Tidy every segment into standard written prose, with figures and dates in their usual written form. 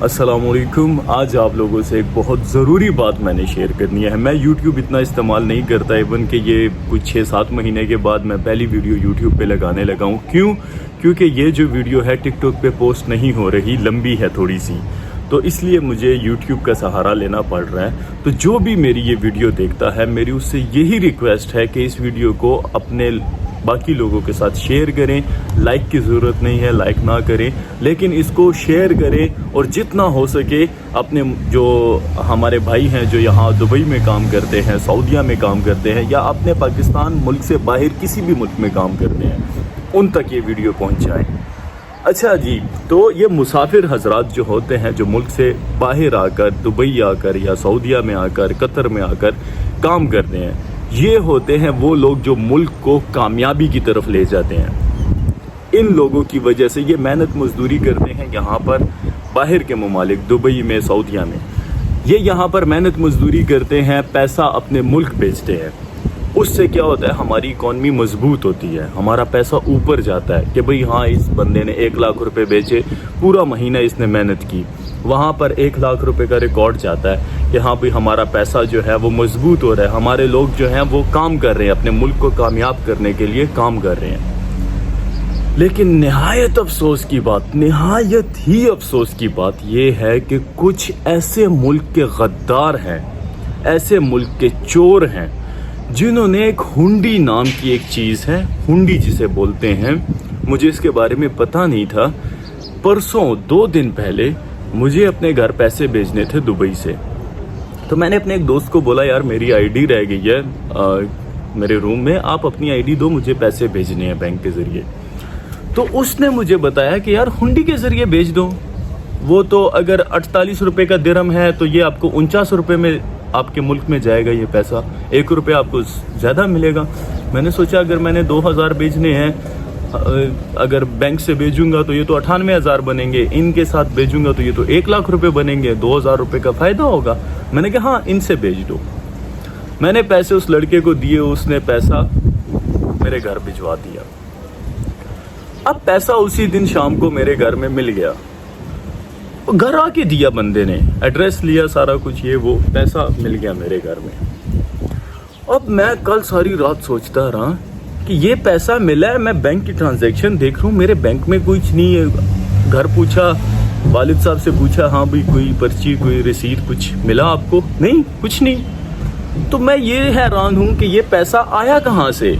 السلام علیکم. آج آپ لوگوں سے ایک بہت ضروری بات میں نے شیئر کرنی ہے. میں یوٹیوب اتنا استعمال نہیں کرتا، ایون کہ یہ کچھ 6-7 مہینے کے بعد میں پہلی ویڈیو یوٹیوب پہ لگانے لگا ہوں. کیونکہ یہ جو ویڈیو ہے ٹک ٹاک پہ پوسٹ نہیں ہو رہی، لمبی ہے تھوڑی سی، تو اس لیے مجھے یوٹیوب کا سہارا لینا پڑ رہا ہے. تو جو بھی میری یہ ویڈیو دیکھتا ہے، میری اس سے یہی ریکویسٹ ہے کہ اس ویڈیو کو اپنے باقی لوگوں کے ساتھ شیئر کریں. لائک کی ضرورت نہیں ہے، لائک نہ کریں، لیکن اس کو شیئر کریں اور جتنا ہو سکے اپنے جو ہمارے بھائی ہیں جو یہاں دبئی میں کام کرتے ہیں، سعودیہ میں کام کرتے ہیں، یا اپنے پاکستان ملک سے باہر کسی بھی ملک میں کام کرتے ہیں، ان تک یہ ویڈیو پہنچائیں. اچھا جی، تو یہ مسافر حضرات جو ہوتے ہیں، جو ملک سے باہر آ کر، دبئی آ کر یا سعودیہ میں آ کر، قطر میں آ کر کام کرتے ہیں، یہ ہوتے ہیں وہ لوگ جو ملک کو کامیابی کی طرف لے جاتے ہیں. ان لوگوں کی وجہ سے یہ محنت مزدوری کرتے ہیں یہاں پر باہر کے ممالک، دبئی میں، سعودیہ میں. یہ یہاں پر محنت مزدوری کرتے ہیں، پیسہ اپنے ملک بھیجتے ہیں. اس سے کیا ہوتا ہے، ہماری اکانومی مضبوط ہوتی ہے، ہمارا پیسہ اوپر جاتا ہے کہ بھئی ہاں اس بندے نے 1 لاکھ روپے بیچے، پورا مہینہ اس نے محنت کی، وہاں پر 1 لاکھ روپے کا ریکارڈ جاتا ہے کہ ہاں بھئی ہمارا پیسہ جو ہے وہ مضبوط ہو رہا ہے، ہمارے لوگ جو ہیں وہ کام کر رہے ہیں، اپنے ملک کو کامیاب کرنے کے لیے کام کر رہے ہیں. لیکن نہایت ہی افسوس کی بات یہ ہے کہ کچھ ایسے ملک کے غدار ہیں، ایسے ملک کے چور ہیں، جنہوں نے ایک ہنڈی نام کی ایک چیز ہے، ہنڈی جسے بولتے ہیں، مجھے اس کے بارے میں پتہ نہیں تھا. پرسوں 2 دن پہلے مجھے اپنے گھر پیسے بھیجنے تھے دبئی سے. تو میں نے اپنے ایک دوست کو بولا، یار میری آئی ڈی رہ گئی ہے میرے روم میں، آپ اپنی آئی ڈی دو، مجھے پیسے بھیجنے ہیں بینک کے ذریعے. تو اس نے مجھے بتایا کہ یار ہنڈی کے ذریعے بھیج دو، وہ تو اگر 48 روپے کا درہم ہے تو یہ آپ کو 49 روپے میں آپ کے ملک میں جائے گا. یہ پیسہ 1 روپے آپ کو زیادہ ملے گا. میں نے سوچا اگر میں نے 2000 بھیجنے ہیں، اگر بینک سے بھیجوں گا تو یہ تو 98,000 بنیں گے، ان کے ساتھ بھیجوں گا تو یہ تو 1 لاکھ روپے بنیں گے، 2000 روپے کا فائدہ ہوگا. میں نے کہا ہاں ان سے بھیج دو. میں نے پیسے اس لڑکے کو دیے، اس نے پیسہ میرے گھر بھجوا دیا. اب پیسہ اسی دن شام کو میرے گھر میں مل گیا، گھر آ کے دیا بندے نے، ایڈریس لیا، سارا کچھ، یہ وہ، پیسہ مل گیا میرے گھر میں. اب میں کل ساری رات سوچتا رہا کہ یہ پیسہ ملا ہے، میں بینک کی ٹرانزیکشن دیکھ رہا ہوں، میرے بینک میں کچھ نہیں ہے. گھر پوچھا، والد صاحب سے پوچھا، ہاں بھئی کوئی پرچی، کوئی رسید کچھ ملا آپ کو؟ نہیں، کچھ نہیں. تو میں یہ حیران ہوں کہ یہ پیسہ آیا کہاں سے؟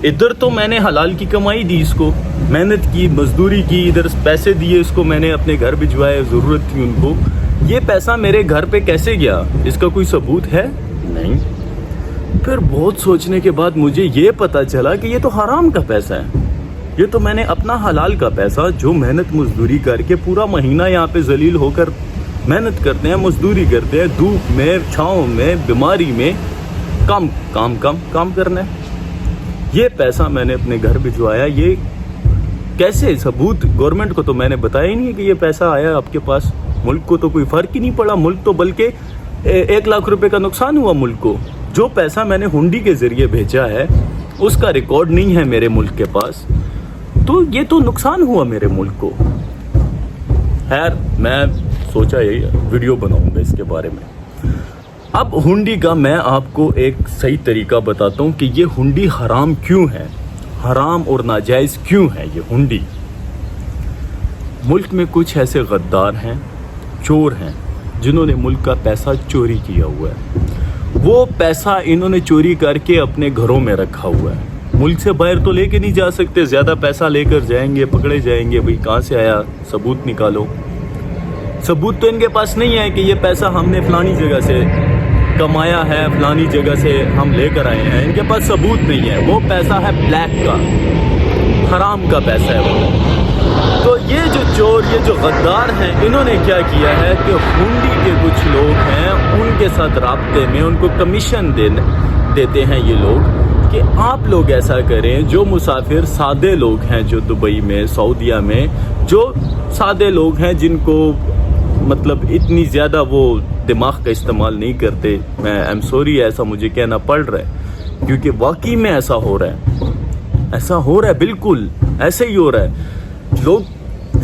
ادھر تو میں نے حلال کی کمائی دی، اس کو محنت کی، مزدوری کی، ادھر پیسے دیے اس کو، میں نے اپنے گھر بھجوائے، ضرورت تھی ان کو. یہ پیسہ میرے گھر پہ کیسے گیا؟ اس کا کوئی ثبوت ہے؟ نہیں. پھر بہت سوچنے کے بعد مجھے یہ پتا چلا کہ یہ تو حرام کا پیسہ ہے. یہ تو میں نے اپنا حلال کا پیسہ، جو محنت مزدوری کر کے پورا مہینہ یہاں پہ ذلیل ہو کر محنت کرتے ہیں، مزدوری کرتے ہیں، دھوپ میں، چھاؤں میں، بیماری میں، کام کرنا ہے. یہ پیسہ میں نے اپنے گھر بھجوایا. یہ کیسے ثبوت؟ گورنمنٹ کو تو میں نے بتایا ہی نہیں کہ یہ پیسہ آیا آپ کے پاس. ملک کو تو کوئی فرق ہی نہیں پڑا، ملک تو بلکہ 1 لاکھ روپے کا نقصان ہوا ملک کو. جو پیسہ میں نے ہنڈی کے ذریعے بھیجا ہے اس کا ریکارڈ نہیں ہے میرے ملک کے پاس، تو یہ تو نقصان ہوا میرے ملک کو. خیر، میں سوچا یہ ویڈیو بناؤں گا اس کے بارے میں. اب ہنڈی کا میں آپ کو ایک صحیح طریقہ بتاتا ہوں کہ یہ ہنڈی حرام کیوں ہے، حرام اور ناجائز کیوں ہے یہ ہنڈی. ملک میں کچھ ایسے غدار ہیں، چور ہیں، جنہوں نے ملک کا پیسہ چوری کیا ہوا ہے. وہ پیسہ انہوں نے چوری کر کے اپنے گھروں میں رکھا ہوا ہے. ملک سے باہر تو لے کے نہیں جا سکتے، زیادہ پیسہ لے کر جائیں گے، پکڑے جائیں گے. بھئی کہاں سے آیا، ثبوت نکالو. ثبوت تو ان کے پاس نہیں ہے کہ یہ پیسہ ہم نے فلانی جگہ سے کمایا ہے، فلانی جگہ سے ہم لے کر آئے ہیں. ان کے پاس ثبوت نہیں ہے. وہ پیسہ ہے بلیک کا، حرام کا پیسہ ہے وہ. تو یہ جو چور، یہ جو غدار ہیں، انہوں نے کیا کیا ہے کہ ہنڈی کے کچھ لوگ ہیں، ان کے ساتھ رابطے میں ان کو کمیشن دیتے ہیں یہ لوگ کہ آپ لوگ ایسا کریں. جو مسافر سادے لوگ ہیں، جو دبئی میں، سعودیہ میں، جو سادے لوگ ہیں، جن کو مطلب اتنی زیادہ وہ دماغ کا استعمال نہیں کرتے، میں ایم سوری ایسا مجھے کہنا پڑ رہا ہے، کیونکہ واقعی میں ایسا ہو رہا ہے، بالکل ایسے ہی ہو رہا ہے. لوگ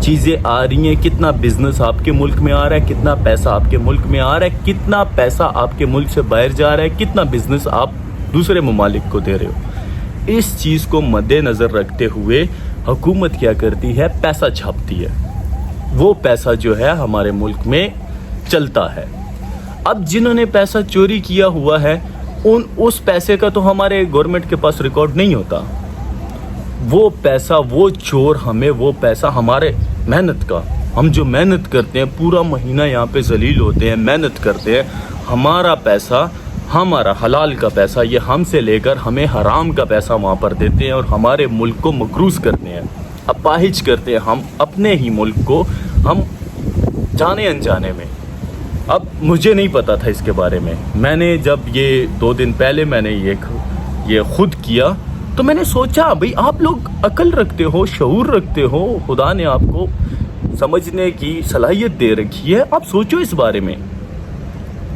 چیزیں آ رہی ہیں, کتنا بزنس آپ کے ملک میں آ رہا ہے, کتنا پیسہ آپ کے ملک میں آ رہا ہے, کتنا پیسہ آپ کے ملک سے باہر جا رہا ہے, کتنا بزنس آپ دوسرے ممالک کو دے رہے ہو. اس چیز کو مد نظر رکھتے ہوئے حکومت کیا کرتی ہے, پیسہ چھاپتی ہے. وہ پیسہ جو ہے ہمارے ملک میں چلتا ہے. اب جنہوں نے پیسہ چوری کیا ہوا ہے اس پیسے کا تو ہمارے گورنمنٹ کے پاس ریکارڈ نہیں ہوتا. وہ پیسہ, وہ چور ہمیں وہ پیسہ ہمارے محنت کا, ہم جو محنت کرتے ہیں پورا مہینہ یہاں پہ ذلیل ہوتے ہیں, محنت کرتے ہیں, ہمارا پیسہ, ہمارا حلال کا پیسہ یہ ہم سے لے کر ہمیں حرام کا پیسہ وہاں پر دیتے ہیں اور ہمارے ملک کو مقروض کرتے ہیں, اپاہج کرتے ہیں ہم اپنے ہی ملک کو, ہم جانے انجانے میں. اب مجھے نہیں پتا تھا اس کے بارے میں نے جب یہ 2 دن پہلے میں نے یہ خود کیا تو میں نے سوچا بھئی آپ لوگ عقل رکھتے ہو, شعور رکھتے ہو, خدا نے آپ کو سمجھنے کی صلاحیت دے رکھی ہے, آپ سوچو اس بارے میں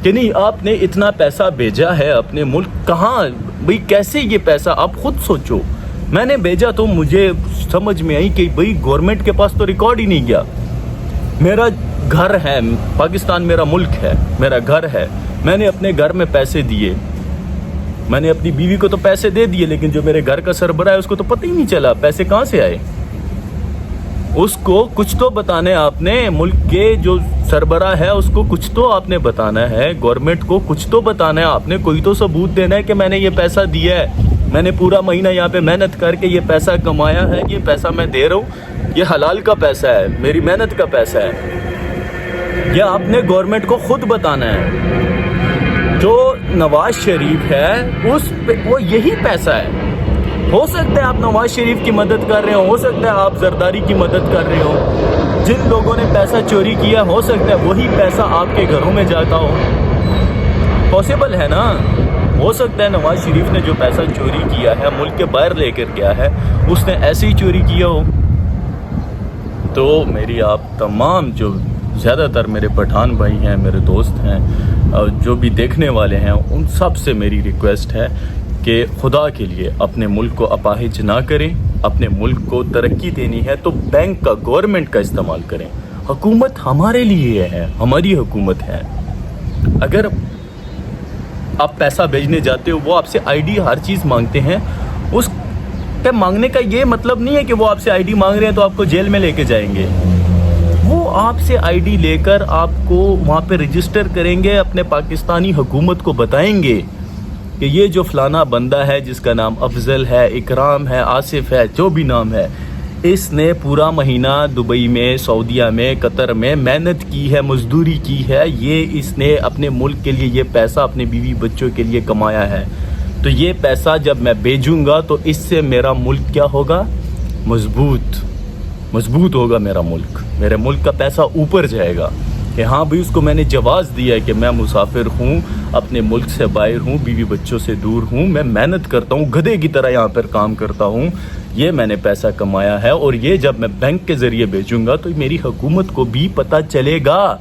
کہ نہیں آپ نے اتنا پیسہ بھیجا ہے اپنے ملک, کہاں بھئی کیسے یہ پیسہ, آپ خود سوچو. میں نے بھیجا تو مجھے سمجھ میں آئی کہ بھئی گورنمنٹ کے پاس تو ریکارڈ ہی نہیں گیا. میرا گھر ہے, پاکستان میرا ملک ہے, میرا گھر ہے, میں نے اپنے گھر میں پیسے دیے, میں نے اپنی بیوی کو تو پیسے دے دیے, لیکن جو میرے گھر کا سربراہ ہے اس کو تو پتہ ہی نہیں چلا پیسے کہاں سے آئے. اس کو کچھ تو بتانا ہے آپ نے, ملک کے جو سربراہ ہے اس کو کچھ تو آپ نے بتانا ہے, گورنمنٹ کو کچھ تو بتانا ہے آپ نے, کوئی تو ثبوت دینا ہے کہ میں نے یہ پیسہ دیا ہے, میں نے پورا مہینہ یہاں پہ محنت کر کے یہ پیسہ کمایا ہے, یہ پیسہ میں دے رہا ہوں, یہ حلال کا پیسہ ہے, میری محنت کا پیسہ ہے. یہ آپ نے گورنمنٹ کو خود بتانا ہے. جو نواز شریف ہے وہ یہی پیسہ ہے. ہو سکتا ہے آپ نواز شریف کی مدد کر رہے ہو سکتا ہے آپ زرداری کی مدد کر رہے ہو, جن لوگوں نے پیسہ چوری کیا ہو سکتا ہے وہی پیسہ آپ کے گھروں میں جاتا ہو, پاسبل ہے نا. ہو سکتا ہے نواز شریف نے جو پیسہ چوری کیا ہے ملک کے باہر لے کر گیا ہے اس نے ایسے ہی چوری کیا ہو. تو میری آپ تمام جو زیادہ تر میرے پٹھان بھائی ہیں, میرے دوست ہیں, جو بھی دیکھنے والے ہیں, ان سب سے میری ریکویسٹ ہے کہ خدا کے لیے اپنے ملک کو اپاہج نہ کریں. اپنے ملک کو ترقی دینی ہے تو بینک کا, گورنمنٹ کا استعمال کریں. حکومت ہمارے لیے ہے, ہماری حکومت ہے. اگر آپ پیسہ بھیجنے جاتے ہو وہ آپ سے آئی ڈی ہر چیز مانگتے ہیں, اس کے مانگنے کا یہ مطلب نہیں ہے کہ وہ آپ سے آئی ڈی مانگ رہے ہیں تو آپ کو جیل میں لے کے جائیں گے. وہ آپ سے آئی ڈی لے کر آپ کو وہاں پہ رجسٹر کریں گے, اپنے پاکستانی حکومت کو بتائیں گے کہ یہ جو فلانا بندہ ہے جس کا نام افضل ہے, اکرام ہے, آصف ہے, جو بھی نام ہے, اس نے پورا مہینہ دبئی میں, سعودیہ میں, قطر میں محنت کی ہے, مزدوری کی ہے, یہ اس نے اپنے ملک کے لیے یہ پیسہ اپنے بیوی بچوں کے لیے کمایا ہے. تو یہ پیسہ جب میں بھیجوں گا تو اس سے میرا ملک کیا ہوگا, مضبوط ہوگا میرا ملک. میرے ملک کا پیسہ اوپر جائے گا کہ ہاں بھئی اس کو میں نے جواز دیا ہے کہ میں مسافر ہوں, اپنے ملک سے باہر ہوں, بیوی بچوں سے دور ہوں, میں محنت کرتا ہوں, گدھے کی طرح یہاں پر کام کرتا ہوں, یہ میں نے پیسہ کمایا ہے. اور یہ جب میں بینک کے ذریعے بھیجوں گا تو میری حکومت کو بھی پتہ چلے گا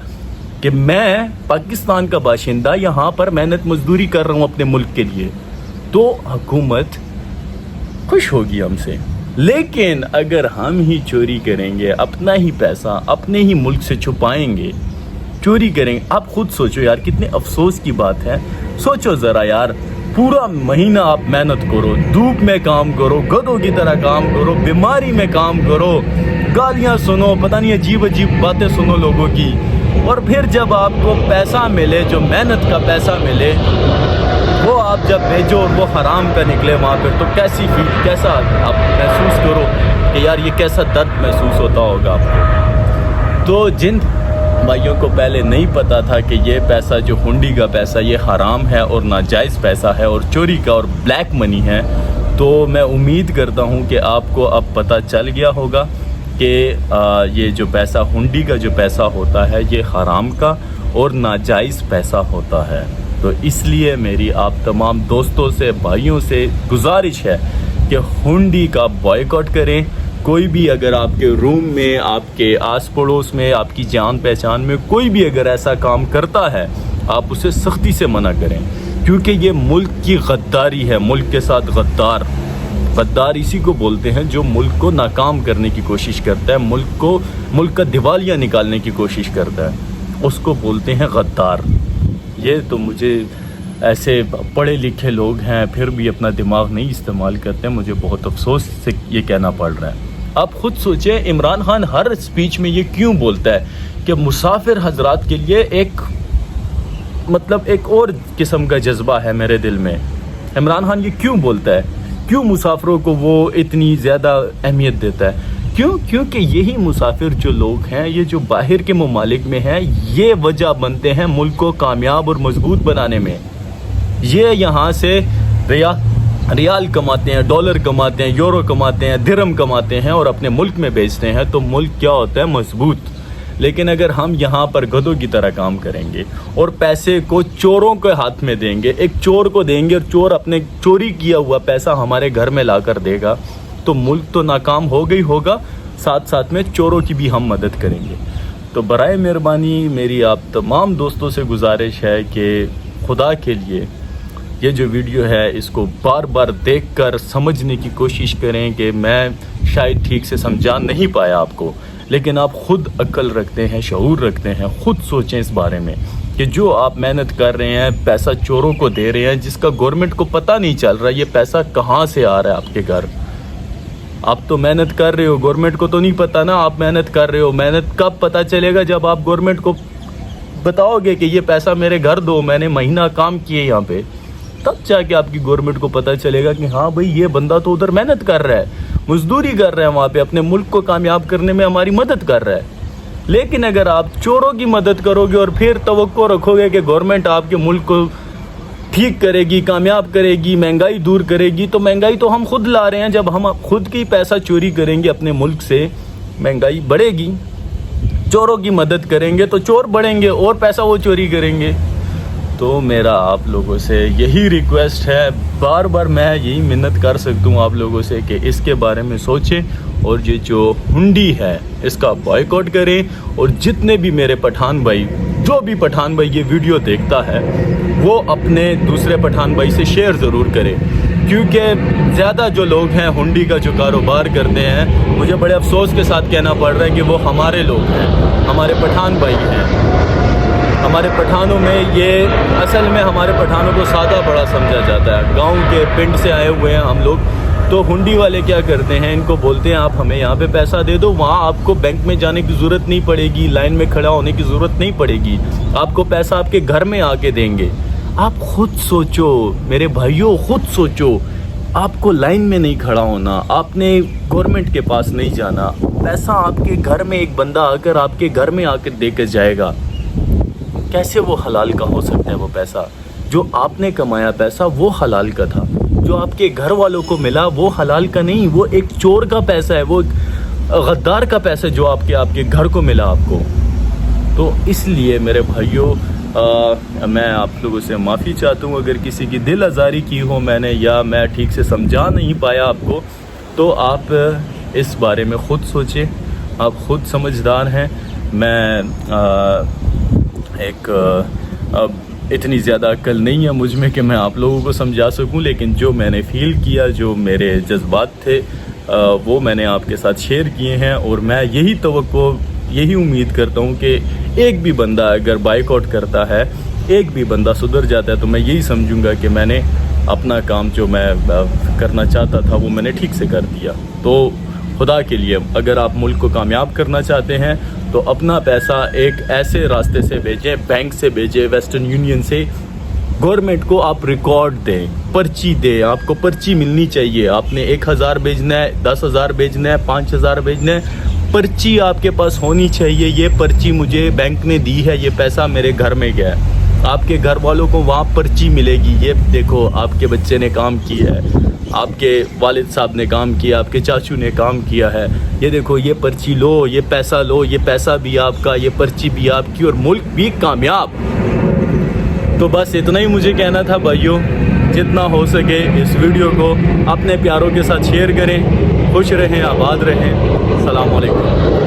کہ میں پاکستان کا باشندہ یہاں پر محنت مزدوری کر رہا ہوں اپنے ملک کے لیے. تو حکومت خوش ہوگی ہم سے. لیکن اگر ہم ہی چوری کریں گے, اپنا ہی پیسہ اپنے ہی ملک سے چھپائیں گے, چوری کریں گے, آپ خود سوچو یار کتنے افسوس کی بات ہے. سوچو ذرا یار, پورا مہینہ آپ محنت کرو, دھوپ میں کام کرو, گدھوں کی طرح کام کرو, بیماری میں کام کرو, گالیاں سنو, پتہ نہیں عجیب عجیب باتیں سنو لوگوں کی, اور پھر جب آپ کو پیسہ ملے, جو محنت کا پیسہ ملے, وہ آپ جب بھیجو اور وہ حرام کا نکلے وہاں پہ, تو کیسا آپ محسوس کرو کہ یار یہ کیسا درد محسوس ہوتا ہوگا آپ کو. تو جن بھائیوں کو پہلے نہیں پتا تھا کہ یہ پیسہ جو ہنڈی کا پیسہ یہ حرام ہے اور ناجائز پیسہ ہے اور چوری کا اور بلیک منی ہے, تو میں امید کرتا ہوں کہ آپ کو اب پتہ چل گیا ہوگا کہ یہ جو پیسہ ہنڈی کا جو پیسہ ہوتا ہے یہ حرام کا اور ناجائز پیسہ ہوتا ہے. تو اس لیے میری آپ تمام دوستوں سے, بھائیوں سے گزارش ہے کہ ہنڈی کا بائیکاٹ کریں. کوئی بھی اگر آپ کے روم میں, آپ کے آس پڑوس میں, آپ کی جان پہچان میں کوئی بھی اگر ایسا کام کرتا ہے, آپ اسے سختی سے منع کریں, کیونکہ یہ ملک کی غداری ہے, ملک کے ساتھ غدار. غدار اسی کو بولتے ہیں جو ملک کو ناکام کرنے کی کوشش کرتا ہے، ملک کا دیوالیہ نکالنے کی کوشش کرتا ہے، اس کو بولتے ہیں غدار۔ یہ تو مجھے ایسے پڑھے لکھے لوگ ہیں پھر بھی اپنا دماغ نہیں استعمال کرتے، مجھے بہت افسوس سے یہ کہنا پڑ رہا ہے۔ آپ خود سوچیں عمران خان ہر اسپیچ میں یہ کیوں بولتا ہے کہ مسافر حضرات کے لیے ایک اور قسم کا جذبہ ہے میرے دل میں۔ عمران خان یہ کیوں بولتا ہے، کیوں مسافروں کو وہ اتنی زیادہ اہمیت دیتا ہے؟ کیونکہ یہی مسافر جو لوگ ہیں، یہ جو باہر کے ممالک میں ہیں، یہ وجہ بنتے ہیں ملک کو کامیاب اور مضبوط بنانے میں۔ یہ یہاں سے ریال کماتے ہیں، ڈالر کماتے ہیں، یورو کماتے ہیں، درہم کماتے ہیں اور اپنے ملک میں بیچتے ہیں، تو ملک کیا ہوتا ہے؟ مضبوط۔ لیکن اگر ہم یہاں پر گدھوں کی طرح کام کریں گے اور پیسے کو چوروں کے ہاتھ میں دیں گے، ایک چور کو دیں گے اور چور اپنے چوری کیا ہوا پیسہ ہمارے گھر میں لا کر دے گا، تو ملک تو ناکام ہوگا ہی ہوگا، ساتھ ساتھ میں چوروں کی بھی ہم مدد کریں گے۔ تو برائے مہربانی میری آپ تمام دوستوں سے گزارش ہے کہ خدا کے لیے یہ جو ویڈیو ہے اس کو بار بار دیکھ کر سمجھنے کی کوشش کریں کہ میں شاید ٹھیک سے سمجھا نہیں پایا آپ کو، لیکن آپ خود عقل رکھتے ہیں، شعور رکھتے ہیں، خود سوچیں اس بارے میں کہ جو آپ محنت کر رہے ہیں، پیسہ چوروں کو دے رہے ہیں جس کا گورنمنٹ کو پتہ نہیں چل رہا یہ پیسہ کہاں سے آ رہا ہے آپ کے گھر۔ آپ تو محنت کر رہے ہو، گورنمنٹ کو تو نہیں پتہ نا آپ محنت کر رہے ہو۔ محنت کب پتہ چلے گا؟ جب آپ گورنمنٹ کو بتاؤ گے کہ یہ پیسہ میرے گھر دو، میں نے مہینہ کام کیے یہاں پہ، تب جا کے آپ کی گورنمنٹ کو پتہ چلے گا کہ ہاں بھائی یہ بندہ تو ادھر محنت کر رہا ہے، مزدوری کر رہا ہے، وہاں پہ اپنے ملک کو کامیاب کرنے میں ہماری مدد کر رہا ہے۔ لیکن اگر آپ چوروں کی مدد کرو گے اور پھر توقع رکھو گے کہ گورنمنٹ آپ کے ملک کو ٹھیک کرے گی، کامیاب کرے گی، مہنگائی دور کرے گی، تو مہنگائی تو ہم خود لا رہے ہیں۔ جب ہم خود کی پیسہ چوری کریں گے اپنے ملک سے، مہنگائی بڑھے گی۔ چوروں کی مدد کریں گے تو چور بڑھیں گے اور پیسہ وہ چوری کریں گے۔ تو میرا آپ لوگوں سے یہی ریکویسٹ ہے، بار بار میں یہی منت کر سکتا ہوں آپ لوگوں سے کہ اس کے بارے میں سوچیں اور یہ جو ہنڈی ہے اس کا بائیکاٹ کریں، اور جتنے بھی میرے پٹھان بھائی، جو بھی پٹھان بھائی یہ ویڈیو دیکھتا ہے وہ اپنے دوسرے پٹھان بھائی سے شیئر ضرور کرے، کیونکہ زیادہ جو لوگ ہیں ہنڈی کا جو کاروبار کرتے ہیں، مجھے بڑے افسوس کے ساتھ کہنا پڑ رہا ہے کہ وہ ہمارے لوگ ہیں، ہمارے پٹھان بھائی ہیں۔ ہمارے پٹھانوں میں یہ اصل میں ہمارے پٹھانوں کو سادہ بڑا سمجھا جاتا ہے، گاؤں کے پنڈ سے آئے ہوئے ہیں ہم لوگ۔ تو ہنڈی والے کیا کرتے ہیں، ان کو بولتے ہیں آپ ہمیں یہاں پہ پیسہ دے دو، وہاں آپ کو بینک میں جانے کی ضرورت نہیں پڑے گی، لائن میں کھڑا ہونے کی ضرورت نہیں پڑے گی، آپ کو پیسہ آپ کے گھر میں آ کے دیں گے۔ آپ خود سوچو میرے بھائیوں، خود سوچو، آپ کو لائن میں نہیں کھڑا ہونا، آپ نے گورنمنٹ کے پاس نہیں جانا، پیسہ آپ کے گھر میں ایک بندہ آ کر آپ کے گھر میں آ کر دے کے جائے گا۔ کیسے وہ حلال کا ہو سکتا ہے؟ وہ پیسہ جو آپ نے کمایا پیسہ وہ حلال کا تھا، جو آپ کے گھر والوں کو ملا وہ حلال کا نہیں، وہ ایک چور کا پیسہ ہے، وہ غدار کا پیسہ جو آپ کے گھر کو ملا آپ کو۔ تو اس لیے میرے بھائیوں، میں آپ لوگوں سے معافی چاہتا ہوں اگر کسی کی دل آزاری کی ہو میں نے، یا میں ٹھیک سے سمجھا نہیں پایا آپ کو، تو آپ اس بارے میں خود سوچیں، آپ خود سمجھدار ہیں۔ میں اتنی زیادہ عقل نہیں ہے مجھ میں کہ میں آپ لوگوں کو سمجھا سکوں، لیکن جو میں نے فیل کیا، جو میرے جذبات تھے، وہ میں نے آپ کے ساتھ شیئر کیے ہیں، اور میں یہی امید کرتا ہوں کہ ایک بھی بندہ اگر بائیک آؤٹ کرتا ہے، ایک بھی بندہ سدھر جاتا ہے، تو میں یہی سمجھوں گا کہ میں نے اپنا کام جو میں کرنا چاہتا تھا وہ میں نے ٹھیک سے کر دیا۔ تو خدا کے لیے اگر آپ ملک کو کامیاب کرنا چاہتے ہیں تو اپنا پیسہ ایک ایسے راستے سے بھیجیں، بینک سے بھیجیں، ویسٹرن یونین سے۔ گورنمنٹ کو آپ ریکارڈ دیں، پرچی دیں، آپ کو پرچی ملنی چاہیے۔ آپ نے 1000 بھیجنا ہے، 10,000 بھیجنا ہے، 5,000 بھیجنا ہے، پرچی آپ کے پاس ہونی چاہیے، یہ پرچی مجھے بینک نے دی ہے، یہ پیسہ میرے گھر میں گیا ہے۔ آپ کے گھر والوں کو وہاں پرچی ملے گی، یہ دیکھو آپ کے بچے نے کام کیا ہے، آپ کے والد صاحب نے کام کیا، آپ کے چاچو نے کام کیا ہے، یہ دیکھو یہ پرچی لو، یہ پیسہ لو، یہ پیسہ بھی آپ کا، یہ پرچی بھی آپ کی، اور ملک بھی کامیاب۔ تو بس اتنا ہی مجھے کہنا تھا بھائیوں، جتنا ہو سکے اس ویڈیو کو اپنے پیاروں کے ساتھ شیئر کریں، خوش رہیں، آباد رہیں۔ السلام علیکم۔